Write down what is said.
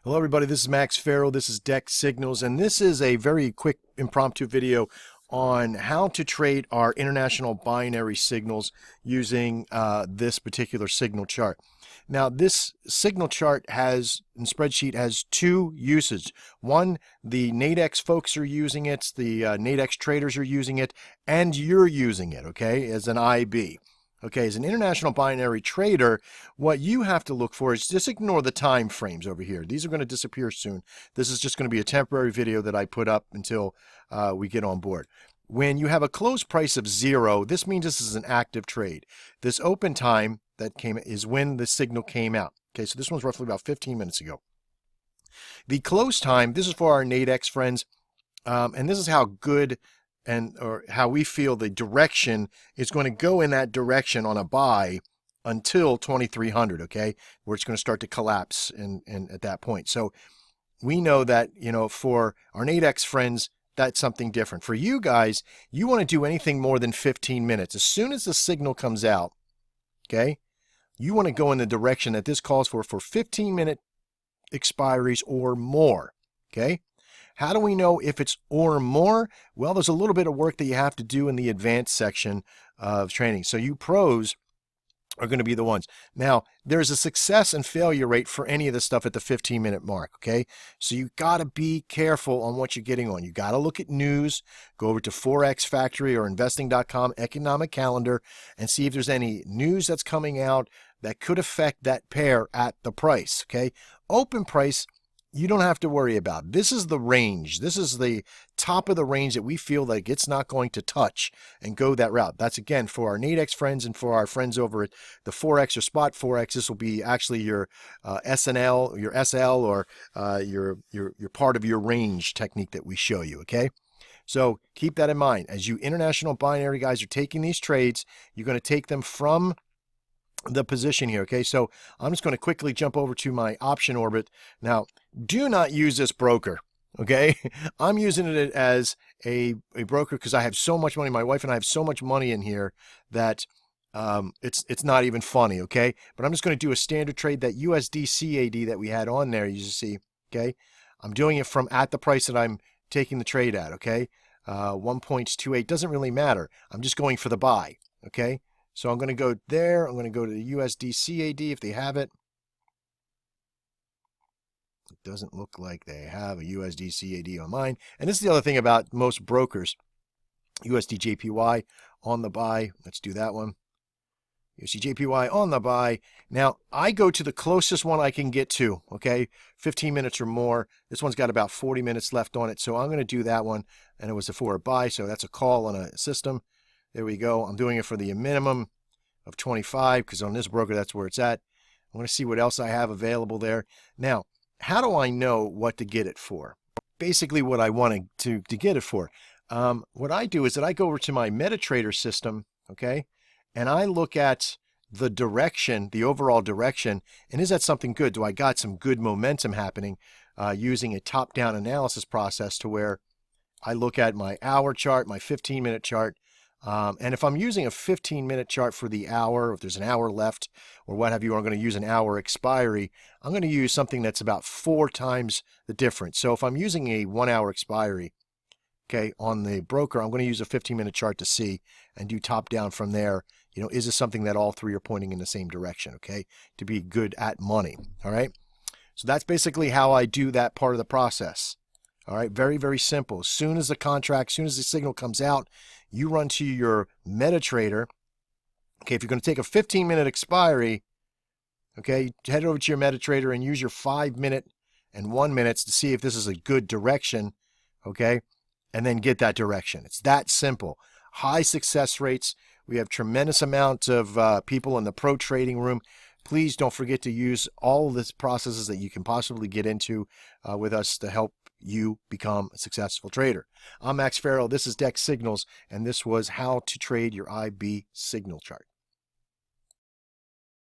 Hello everybody, this is Max Farrell, this is Dex Signals, and this is a very quick impromptu video on how to trade our international binary signals using this particular signal chart. Now this signal chart and spreadsheet has two uses. One, the Nadex folks are using it, the Nadex traders are using it, and you're using it, okay, as an IB. Okay, as an international binary trader, what you have to look for is just ignore the time frames over here. These are going to disappear soon. This is just going to be a temporary video that I put up until we get on board. When you have a close price of 0, this means this is an active trade. This open time that is when the signal came out. Okay, so this one's roughly about 15 minutes ago. The close time, this is for our Nadex friends, and this is how good or how we feel the direction is going to go in that direction on a buy until 2300, okay, where it's going to start to collapse and at that point. So we know that, for our Nadex friends, that's something different. For you guys, you want to do anything more than 15 minutes. As soon as the signal comes out, okay, you want to go in the direction that this calls for 15-minute expiries or more, okay? How do we know if it's or more? Well, there's a little bit of work that you have to do in the advanced section of training. So you pros are going to be the ones. Now, there's a success and failure rate for any of this stuff at the 15-minute mark, okay? So you got to be careful on what you're getting on. You got to look at news, go over to Forex Factory or investing.com economic calendar and see if there's any news that's coming out that could affect that pair at the price, okay? Open price, you don't have to worry about. This is the range. This is the top of the range that we feel like it's not going to touch and go that route. That's again for our Nadex friends and for our friends over at the Forex or Spot Forex. This will be actually your SNL, your SL, or your part of your range technique that we show you. Okay. So keep that in mind. As you international binary guys are taking these trades, you're going to take them from the position here. Okay, so I'm just going to quickly jump over to my option orbit. Now, do not use this broker. Okay, I'm using it as a broker because I have so much money. My wife and I have so much money in here that it's not even funny. Okay, but I'm just going to do a standard trade, that USD CAD that we had on there. You see, okay, I'm doing it from at the price that I'm taking the trade at. Okay, 1.28 doesn't really matter. I'm just going for the buy. Okay. So I'm going to go there. I'm going to go to the USD CAD if they have it. It doesn't look like they have a USD CAD on mine. And this is the other thing about most brokers. USD JPY on the buy. Let's do that one. USD JPY on the buy. Now, I go to the closest one I can get to, okay? 15 minutes or more. This one's got about 40 minutes left on it. So I'm going to do that one. And it was for a buy, so that's a call on a system. There we go. I'm doing it for the minimum of 25 because on this broker, that's where it's at. I want to see what else I have available there. Now, how do I know what to get it for? Basically, what I want to get it for. What I do is that I go over to my MetaTrader system, okay, and I look at the direction, the overall direction, and is that something good? Do I got some good momentum happening using a top-down analysis process to where I look at my hour chart, my 15-minute chart, and if I'm using a 15-minute chart for the hour, if there's an hour left or what have you, I'm going to use an hour expiry, I'm going to use something that's about 4 times the difference. So if I'm using a 1-hour expiry, okay, on the broker, I'm going to use a 15-minute chart to see and do top down from there. Is this something that all three are pointing in the same direction, okay, to be good at money, all right? So that's basically how I do that part of the process. All right, very, very simple. As soon as the signal comes out, you run to your MetaTrader. Okay, if you're going to take a 15-minute expiry, okay, head over to your MetaTrader and use your 5-minute and 1 minutes to see if this is a good direction, okay, and then get that direction. It's that simple. High success rates. We have tremendous amounts of people in the pro trading room. Please don't forget to use all of the processes that you can possibly get into with us to help you become a successful trader. I'm Max Farrell. This is Dex Signals, and this was how to trade your IB signal chart.